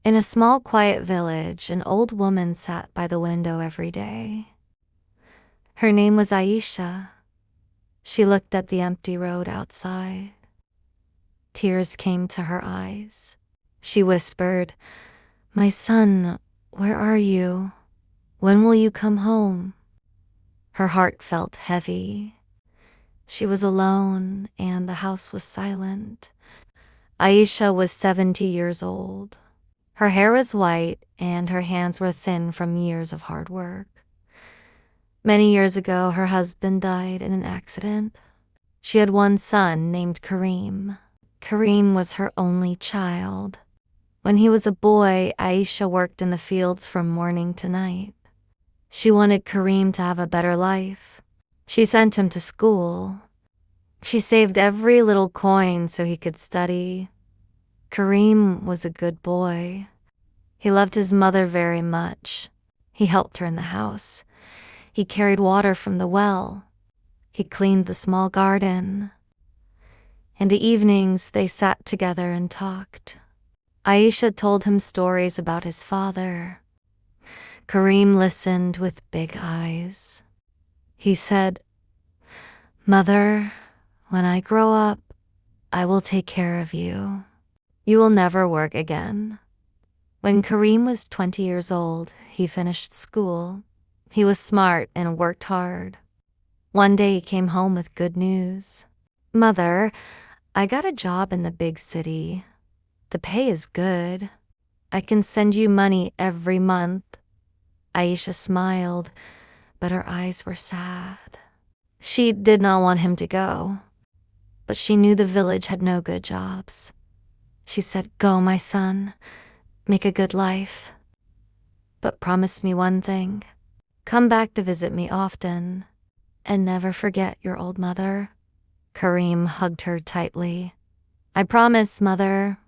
In a small, quiet village, an old woman sat by the window every day. Her name was Aisha. She looked at the empty road outside. Tears came to her eyes. She whispered, "My son, where are you? When will you come home?" Her heart felt heavy. She was alone, and the house was silent. Aisha was 70 years old. Her hair was white, and her hands were thin from years of hard work. Many years ago, her husband died in an accident. She had one son named Kareem. Kareem was her only child. When he was a boy, Aisha worked in the fields from morning to night. She wanted Kareem to have a better life. She sent him to school. She saved every little coin so he could study. Kareem was a good boy. He loved his mother very much. He helped her in the house. He carried water from the well. He cleaned the small garden. In the evenings, they sat together and talked. Aisha told him stories about his father. Kareem listened with big eyes. He said, "Mother, when I grow up, I will take care of you. You will never work again." When Kareem was 20 years old, he finished school. He was smart and worked hard. One day he came home with good news. "Mother, I got a job in the big city. The pay is good. I can send you money every month." Aisha smiled, but her eyes were sad. She did not want him to go, but she knew the village had no good jobs. She said, "Go, my son. Make a good life. But promise me one thing. Come back to visit me often, and never forget your old mother." Kareem hugged her tightly. "I promise, Mother.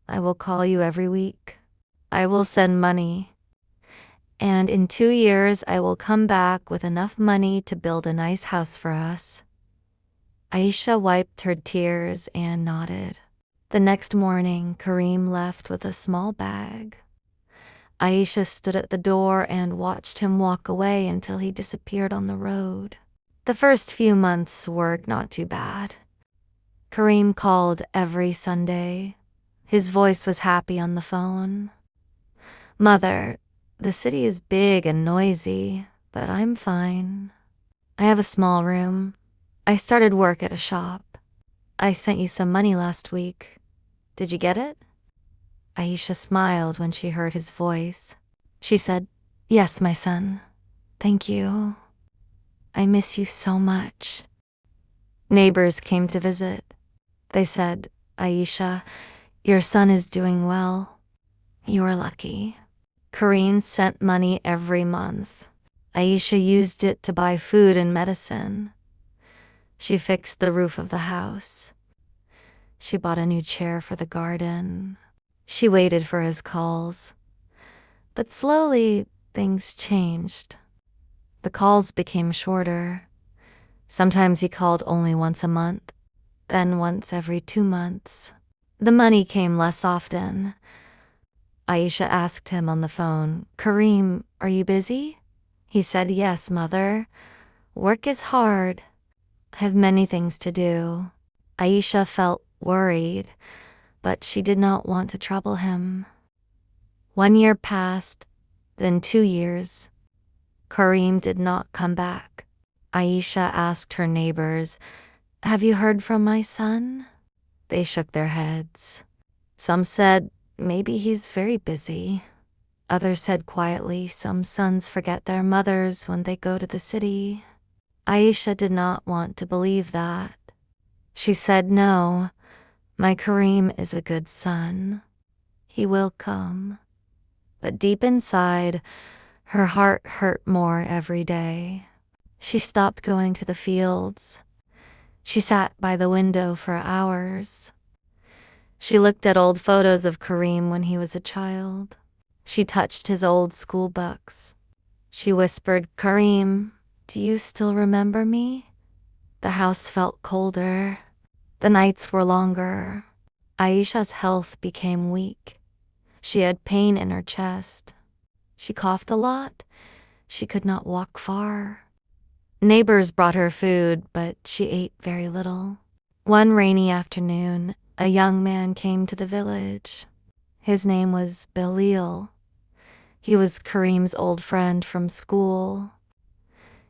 I will call you every week. I will send money. And in 2 years, I will come back with enough money to build a nice house for us." Aisha wiped her tears and nodded. The next morning, Kareem left with a small bag. Aisha stood at the door and watched him walk away until he disappeared on the road. The first few months were not too bad. Kareem called every Sunday. His voice was happy on the phone. "Mother, the city is big and noisy, but I'm fine. I have a small room. I started work at a shop. I sent you some money last week. Did you get it?" Aisha smiled when she heard his voice. She said, "Yes, my son. Thank you. I miss you so much." Neighbors came to visit. They said, "Aisha, your son is doing well. You are lucky." Kareem sent money every month. Aisha used it to buy food and medicine. She fixed the roof of the house. She bought a new chair for the garden. She waited for his calls. But slowly, things changed. The calls became shorter. Sometimes he called only once a month, then once every 2 months. The money came less often. Aisha asked him on the phone, "Kareem, are you busy?" He said, "Yes, Mother. Work is hard. I have many things to do." Aisha felt worried, but she did not want to trouble him. 1 year passed, then 2 years. Kareem did not come back. Aisha asked her neighbors, "Have you heard from my son?" They shook their heads. Some said, "Maybe he's very busy." Others said quietly, "Some sons forget their mothers when they go to the city." Aisha did not want to believe that. She said, "No, my Kareem is a good son. He will come." But deep inside, her heart hurt more every day. She stopped going to the fields. She sat by the window for hours. She looked at old photos of Kareem when he was a child. She touched his old school books. She whispered, "Kareem, do you still remember me?" The house felt colder. The nights were longer. Aisha's health became weak. She had pain in her chest. She coughed a lot. She could not walk far. Neighbors brought her food, but she ate very little. One rainy afternoon, a young man came to the village. His name was Belil. He was Kareem's old friend from school.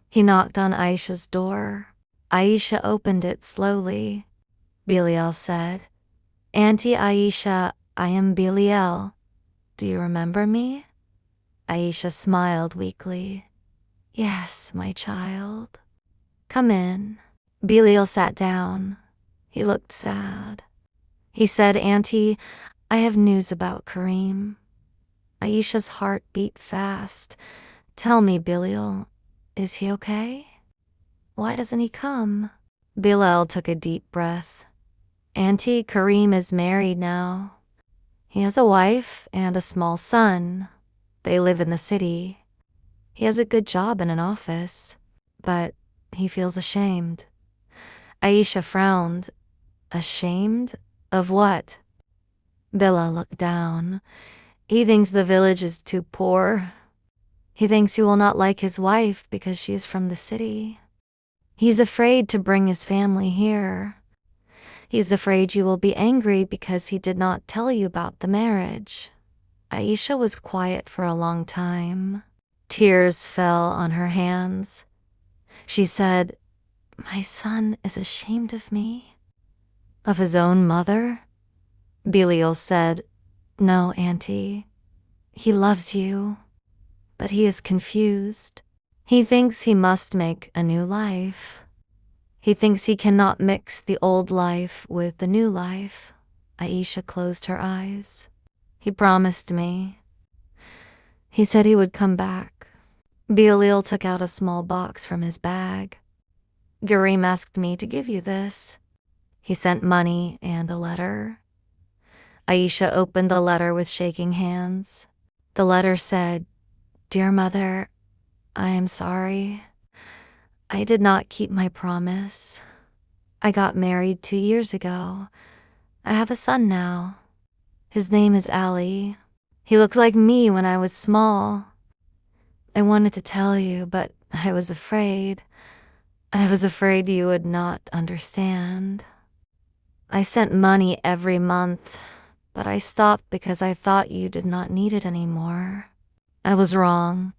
He knocked on Aisha's door. Aisha opened it slowly. Belial said, "Auntie Aisha, I am Belial. Do you remember me?" Aisha smiled weakly. "Yes, my child. Come in." Belial sat down. He looked sad. He said, "Auntie, I have news about Kareem." Aisha's heart beat fast. "Tell me, Belial, is he okay? Why doesn't he come?" Bilal took a deep breath. "Auntie, Kareem is married now. He has a wife and a small son. They live in the city. He has a good job in an office, but he feels ashamed." Aisha frowned. "Ashamed? Of what?" Bilal looked down. "He thinks the village is too poor. He thinks he will not like his wife because she is from the city. He's afraid to bring his family here. He's afraid you will be angry because he did not tell you about the marriage." Aisha was quiet for a long time. Tears fell on her hands. She said, "My son is ashamed of me." "Of his own mother?" Belial said, "No, Auntie. He loves you, but he is confused. He thinks he must make a new life. He thinks he cannot mix the old life with the new life." Aisha closed her eyes. "He promised me. He said he would come back." Belial took out a small box from his bag. "Kareem asked me to give you this. He sent money and a letter." Aisha opened the letter with shaking hands. The letter said, "Dear Mother, I am sorry. I did not keep my promise. I got married 2 years ago. I have a son now. His name is Ali. He looks like me when I was small. I wanted to tell you, but I was afraid. I was afraid you would not understand. I sent money every month, but I stopped because I thought you did not need it anymore. I was wrong.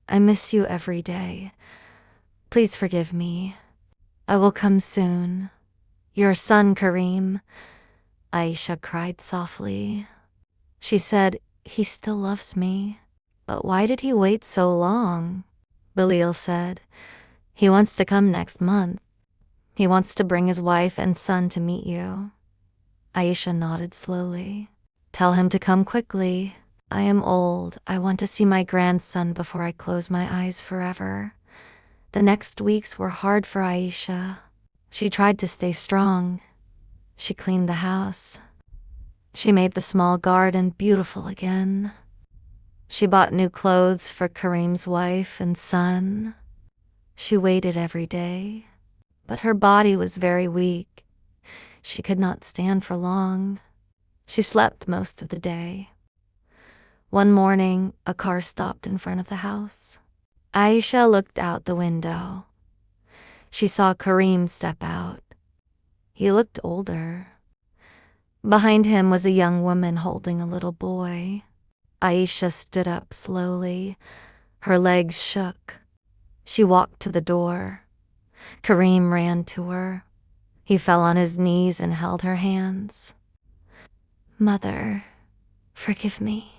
I miss you every day. Please forgive me. I will come soon. Your son, Kareem." Aisha cried softly. She said, "He still loves me. But why did he wait so long?" Belial said, "He wants to come next month. He wants to bring his wife and son to meet you." Aisha nodded slowly. "Tell him to come quickly. I am old. I want to see my grandson before I close my eyes forever." The next weeks were hard for Aisha. She tried to stay strong. She cleaned the house. She made the small garden beautiful again. She bought new clothes for Kareem's wife and son. She waited every day, but her body was very weak. She could not stand for long. She slept most of the day. One morning, a car stopped in front of the house. Aisha looked out the window. She saw Kareem step out. He looked older. Behind him was a young woman holding a little boy. Aisha stood up slowly. Her legs shook. She walked to the door. Kareem ran to her. He fell on his knees and held her hands. "Mother, forgive me.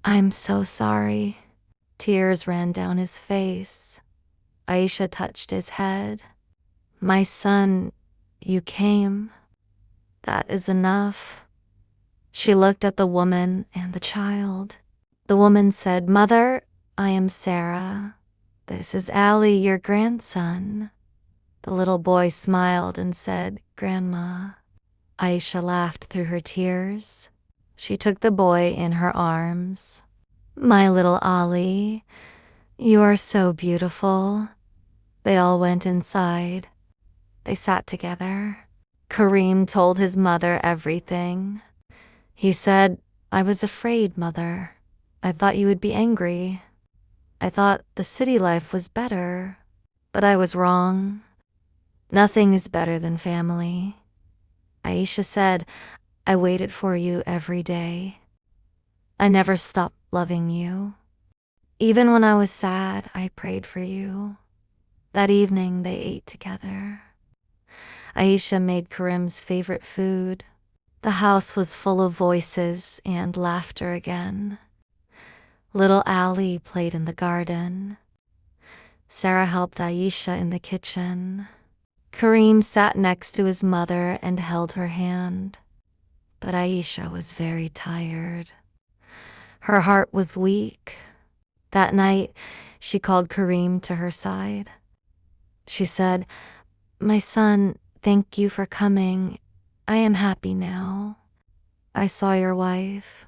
I'm so sorry." Tears ran down his face. Aisha touched his head. "My son, you came. That is enough." She looked at the woman and the child. The woman said, "Mother, I am Sarah. This is Ali, your grandson." The little boy smiled and said, "Grandma." Aisha laughed through her tears. She took the boy in her arms. "My little Ali, you are so beautiful." They all went inside. They sat together. Kareem told his mother everything. He said, I was afraid, Mother. I thought you would be angry. I thought the city life was better. But I was wrong. Nothing is better than family. Aisha said, I waited for you every day. I never stopped loving you. Even when I was sad, I prayed for you. That evening, they ate together. Aisha made Karim's favorite food. The house was full of voices and laughter again. Little Ali played in the garden. Sarah helped Aisha in the kitchen. Karim sat next to his mother and held her hand. But Aisha was very tired. Her heart was weak. That night, she called Karim to her side. She said, My son, thank you for coming. I am happy now. I saw your wife.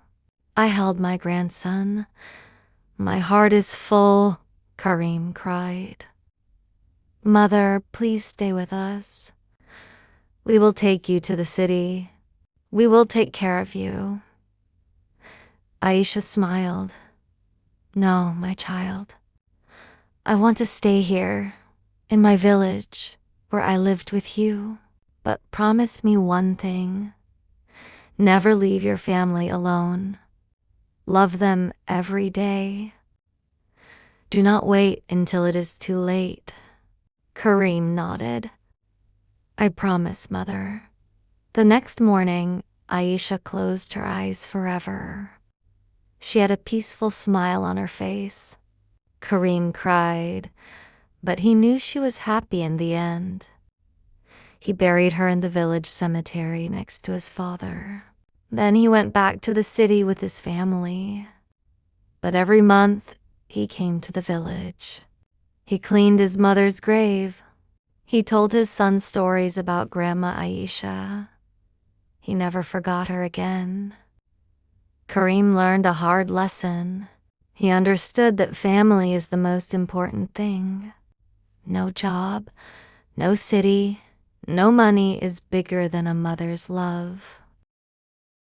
I held my grandson. My heart is full, Karim cried. Mother, please stay with us. We will take you to the city. We will take care of you. Aisha smiled. No, my child. I want to stay here, in my village, where I lived with you. But promise me one thing. Never leave your family alone. Love them every day. Do not wait until it is too late. Karim nodded. I promise, Mother. The next morning, Aisha closed her eyes forever. She had a peaceful smile on her face. Karim cried, but he knew she was happy in the end. He buried her in the village cemetery next to his father. Then he went back to the city with his family. But every month, he came to the village. He cleaned his mother's grave. He told his son stories about Grandma Aisha. He never forgot her again. Karim learned a hard lesson. He understood that family is the most important thing. No job, no city, no money is bigger than a mother's love.